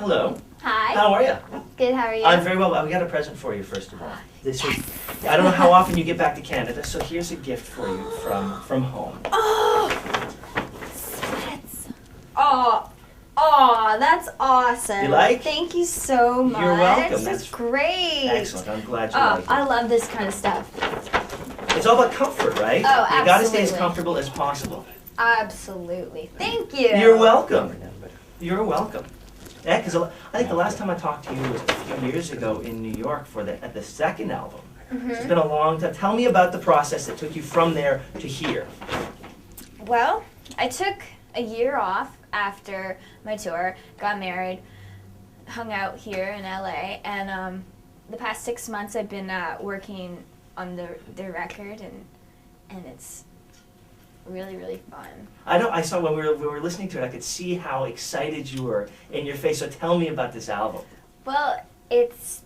Hello. Hi. How are you? Good, how are you? I'm very well. We got a present for you, first of all. This is, I don't know how often you get back to Canada, so here's a gift for you from home. Oh! Sweats. Oh, that's awesome. You like? Thank you so much. You're welcome. That's great. Excellent. I'm glad you like it. I love this kind of stuff. It's all about comfort, right? Oh, absolutely. You gotta stay as comfortable as possible. Absolutely. Thank you. You're welcome. You're welcome. Yeah, because I think the last time I talked to you was a few years ago in New York at the second album. Mm-hmm. It's been a long time. Tell me about the process that took you from there to here. Well, I took a year off after my tour, got married, hung out here in LA, and the past 6 months I've been working on the record, and it's really, really fun. I know. I saw when we were listening to it, I could see how excited you were in your face. So tell me about this album. Well, it's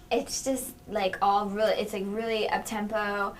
just like it's like really up tempo,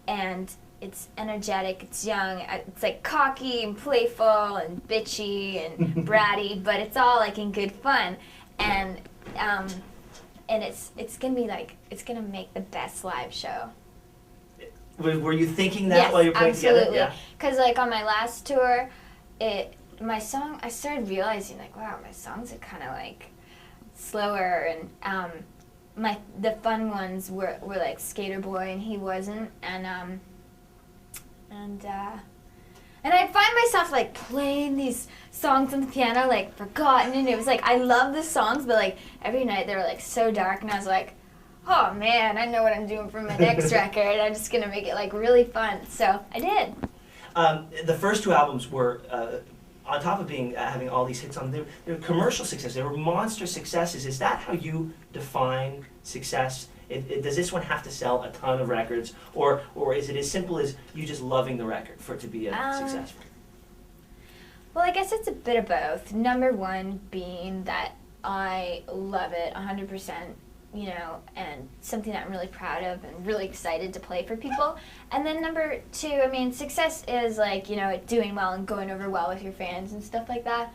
and it's energetic. It's young. It's like cocky and playful and bitchy and bratty, but it's all like in good fun, and it's gonna be like it's gonna make the best live show. Were you thinking that while you were putting together? Absolutely. Because like on my last tour, I started realizing like, wow, my songs are kind of like slower, and the fun ones were like Skater Boy, and he wasn't, and I'd find myself like playing these songs on the piano like forgotten, and it was like I love the songs, but like every night they were like so dark, and I was like, oh man, I know what I'm doing for my next record. I'm just gonna make it like really fun. So I did. The first two albums were, on top of having all these hits on them, they were commercial successes. They were monster successes. Is that how you define success? Does this one have to sell a ton of records, or is it as simple as you just loving the record for it to be successful? Well, I guess it's a bit of both. Number one being that I love it 100%. You know, and something that I'm really proud of and really excited to play for people. And then number two, I mean, success is like, you know, doing well and going over well with your fans and stuff like that.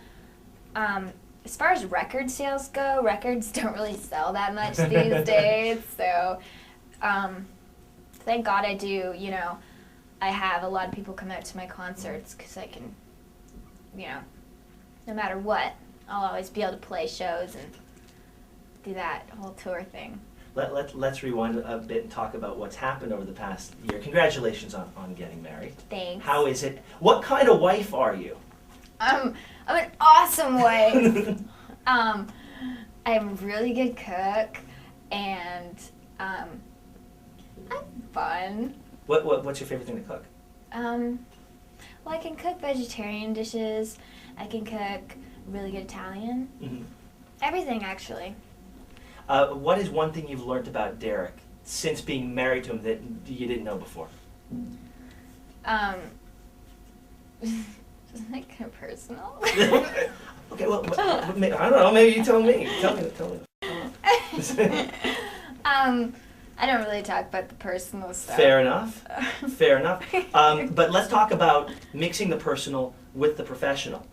As far as record sales go, records don't really sell that much these days. So thank God I do, you know, I have a lot of people come out to my concerts because I can, you know, no matter what, I'll always be able to play shows and do that whole tour thing. Let's rewind a bit and talk about what's happened over the past year. Congratulations on getting married. Thanks. How is it? What kind of wife are you? I'm an awesome wife. I'm a really good cook, and I'm fun. What's your favorite thing to cook? Well, I can cook vegetarian dishes. I can cook really good Italian. Mm-hmm. Everything, actually. What is one thing you've learned about Derek since being married to him that you didn't know before? Like kind of personal. Okay, well, I don't know. Maybe you tell me. Tell me. I don't really talk about the personal stuff. Fair enough. Fair enough. But let's talk about mixing the personal with the professional.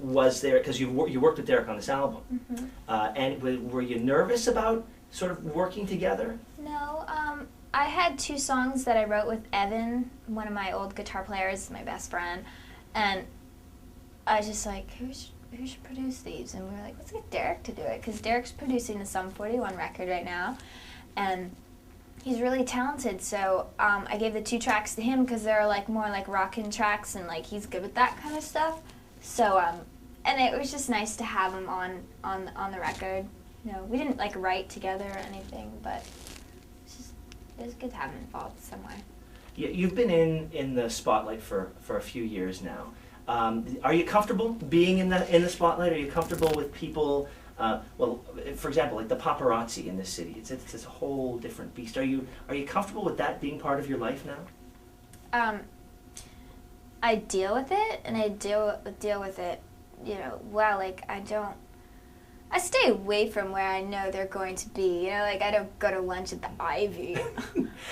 Was there, because you worked with Derek on this album, Mm-hmm. And were you nervous about sort of working together? No, I had 2 songs that I wrote with Evan, one of my old guitar players, my best friend, and I was just like, who should produce these? And we were like, let's get Derek to do it, because Derek's producing the Sum 41 record right now, and he's really talented, so I gave the 2 tracks to him because they're like more like rockin' tracks, and like he's good with that kind of stuff. So and it was just nice to have him on the record. You know, we didn't like write together or anything, but it was good to have him involved some way. You've been in the spotlight for a few years now. Are you comfortable being in the spotlight? Are you comfortable with people? Well, for example, like the paparazzi in this city. It's a whole different beast. Are you comfortable with that being part of your life now? I deal with it, and I deal with it, you know, well, like I stay away from where I know they're going to be, you know, like I don't go to lunch at the Ivy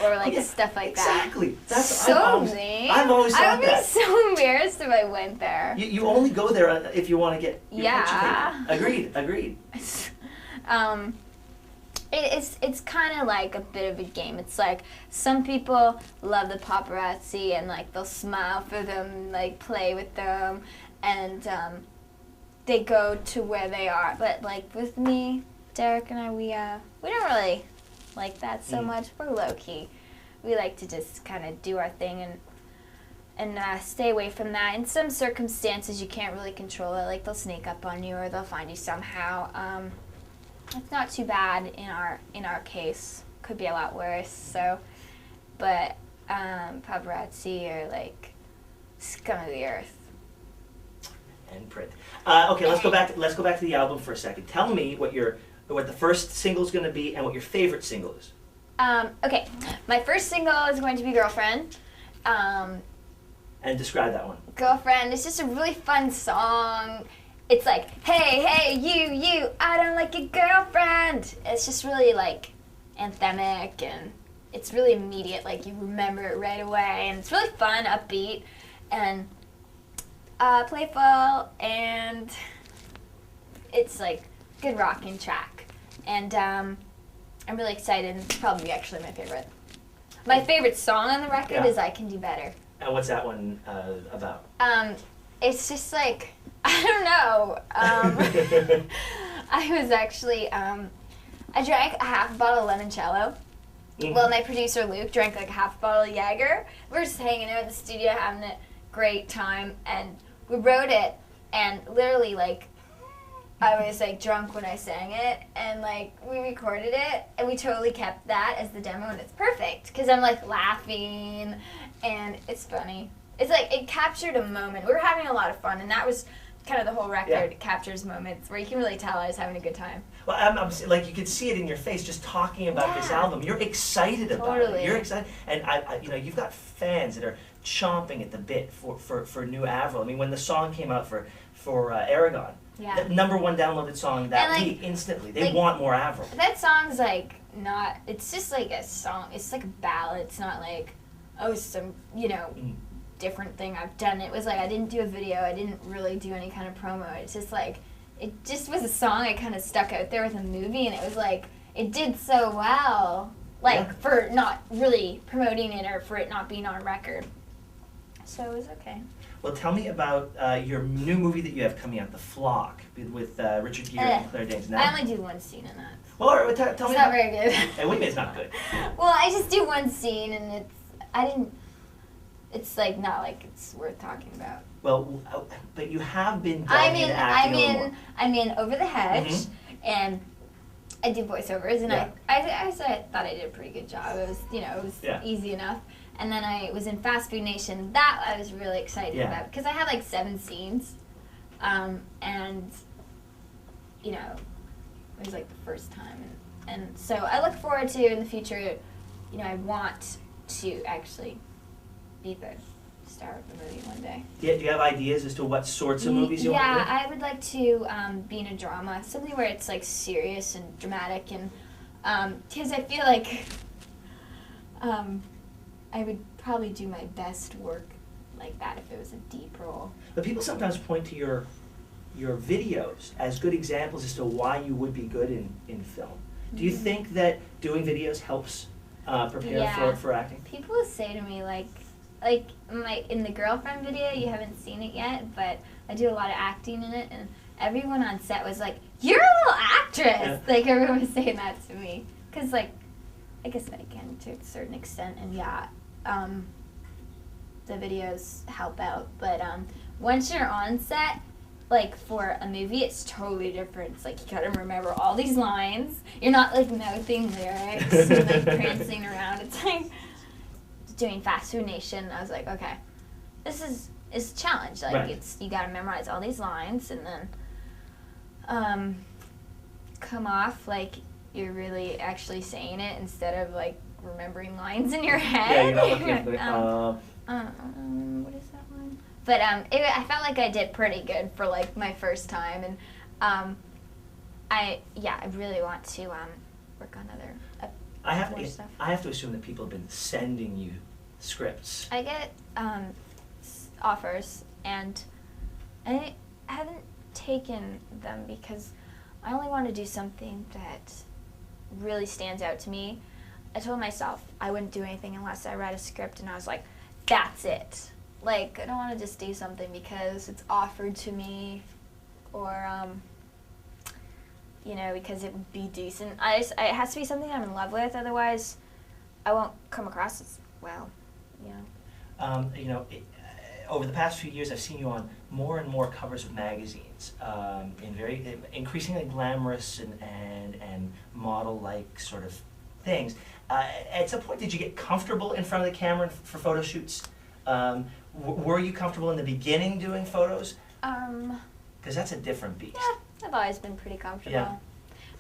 or like stuff like that. Exactly. That's so mean. I've always thought I would be so embarrassed if I went there. You only go there if you want to get your Yeah. picture taken. Agreed. It's kind of like a bit of a game. It's like some people love the paparazzi and like they'll smile for them, like play with them, and they go to where they are. But like with me, Derek and I, we don't really like that so much. We're low key. We like to just kind of do our thing and stay away from that. In some circumstances, you can't really control it. Like they'll sneak up on you or they'll find you somehow. It's not too bad in our case. Could be a lot worse. So, but paparazzi are like scum of the earth. And print. Okay, let's go back to the album for a second. Tell me what the first single is going to be and what your favorite single is. Okay, my first single is going to be Girlfriend. And describe that one. Girlfriend. It's just a really fun song. It's like, hey, you, I don't like your girlfriend. It's just really like anthemic and it's really immediate. Like you remember it right away, and it's really fun, upbeat, and playful, and it's like good rocking track. And I'm really excited. It's probably actually my favorite. My favorite song on the record is I Can Do Better. And what's that one about? It's just like, I don't know. I was actually, I drank a half a bottle of limoncello. Mm-hmm. Well, my producer Luke drank like a half a bottle of Jaeger. We were just hanging out in the studio having a great time, and we wrote it, and literally like, I was like drunk when I sang it, and like we recorded it, and we totally kept that as the demo, and it's perfect because I'm like laughing, and it's funny. It's like it captured a moment. We were having a lot of fun, and that was kind of the whole record. It captures moments where you can really tell I was having a good time. Well, I'm like you could see it in your face just talking about this album. You're excited about it. You're excited, and I you've got fans that are chomping at the bit for new Avril. I mean, when the song came out for Aragon. Yeah. The #1 downloaded song that week instantly. They want more Avril. That song's like not. It's just like a song. It's like a ballad. It's not like some different thing I've done. It was like I didn't do a video. I didn't really do any kind of promo. It's just like it just was a song I kind of stuck out there with a movie, and it was like it did so well. Like for not really promoting it or for it not being on record. So it was okay. Well, tell me about your new movie that you have coming out, The Flock, with Richard Gere and Claire Danes. I only do one scene in that. Well, all right, tell me. It's not very good. Hey, what do you mean it's not good? Well, I just do one scene, and it's like not like it's worth talking about. Well, but you have been acting I'm in Over the Hedge, and I do voiceovers, and I thought I did a pretty good job. It was easy enough. And then I was in Fast Food Nation. That I was really excited about because I had like 7 scenes, and it was like the first time, and so I look forward to in the future. I want to actually be the star of the movie one day. Do you have ideas as to what sorts of movies you want to do? Yeah, I would like to be in a drama, something where it's like serious and dramatic, and because I feel like I would probably do my best work like that if it was a deep role. But people sometimes point to your videos as good examples as to why you would be good in film. Do you think that doing videos helps prepare for acting? People say to me like in the Girlfriend video, you haven't seen it yet, but I do a lot of acting in it, and everyone on set was like, "You're a little actress!" Yeah. Like everyone was saying that to me, because like I guess I can to a certain extent, and the videos help out. But once you're on set, like for a movie, it's totally different. It's like you gotta remember all these lines. You're not like mouthing lyrics and like prancing around. It's like doing Fast Food Nation. I was like, okay, this is a challenge. Like it's you gotta memorize all these lines and then come off like you're really actually saying it instead of like remembering lines in your head. Yeah, you're not looking what is that one? But I felt like I did pretty good for like my first time, and I really want to work on other more stuff. I have to assume that people have been sending you scripts. I get offers and I haven't taken them because I only want to do something that really stands out to me. I told myself I wouldn't do anything unless I read a script and I was like, that's it. Like, I don't want to just do something because it's offered to me or, you know, because it would be decent. It has to be something I'm in love with, otherwise I won't come across as well, you know. You know, over the past few years, I've seen you on more and more covers of magazines, in very increasingly glamorous and model-like sort of things. At some point, did you get comfortable in front of the camera for photo shoots? Were you comfortable in the beginning doing photos? Because that's a different beast. Yeah, I've always been pretty comfortable. Yeah.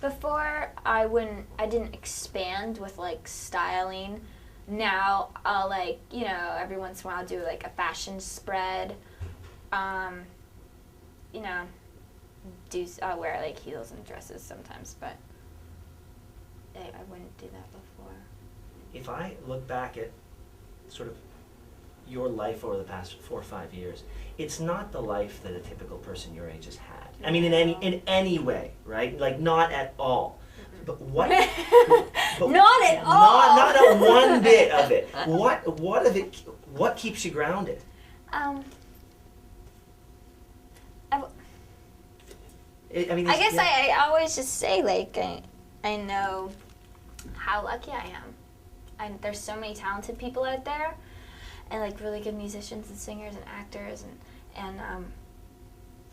Before, I didn't expand with like styling. Now I'll, like, you know, every once in a while do like a fashion spread. You know, I'll wear like heels and dresses sometimes, but I wouldn't do that before. If I look back at sort of your life over the past 4 or 5 years, it's not the life that a typical person your age has had. I mean, in any way, right? Like, not at all. But what? But not at all. Not a one bit of it. What of it? What keeps you grounded? I guess I always just say, like, I know how lucky I am. There's so many talented people out there, and like really good musicians and singers and actors, and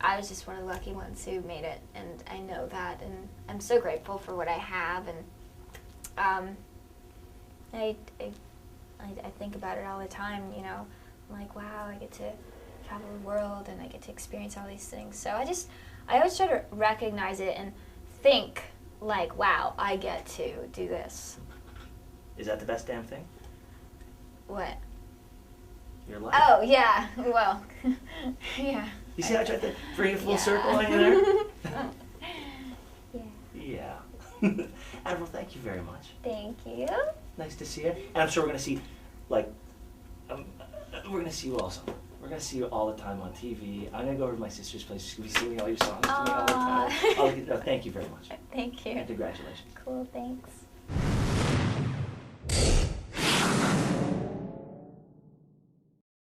I was just one of the lucky ones who made it, and I know that, and I'm so grateful for what I have, and I think about it all the time, you know. I'm like, wow, I get to travel the world, and I get to experience all these things. So I always try to recognize it and think, like, wow, I get to do this. Is that the best damn thing? What? Your life. Oh, yeah. Well, yeah. You see how I tried to bring a full circle on you there? Yeah. Yeah. Avril, thank you very much. Thank you. Nice to see you. And I'm sure we're going to see, like, we're going to see you also. We're going to see you all the time on TV. I'm going to go over to my sister's place. She's going to be singing all your songs to me all the time. No, thank you very much. Thank you. And congratulations. Cool, thanks.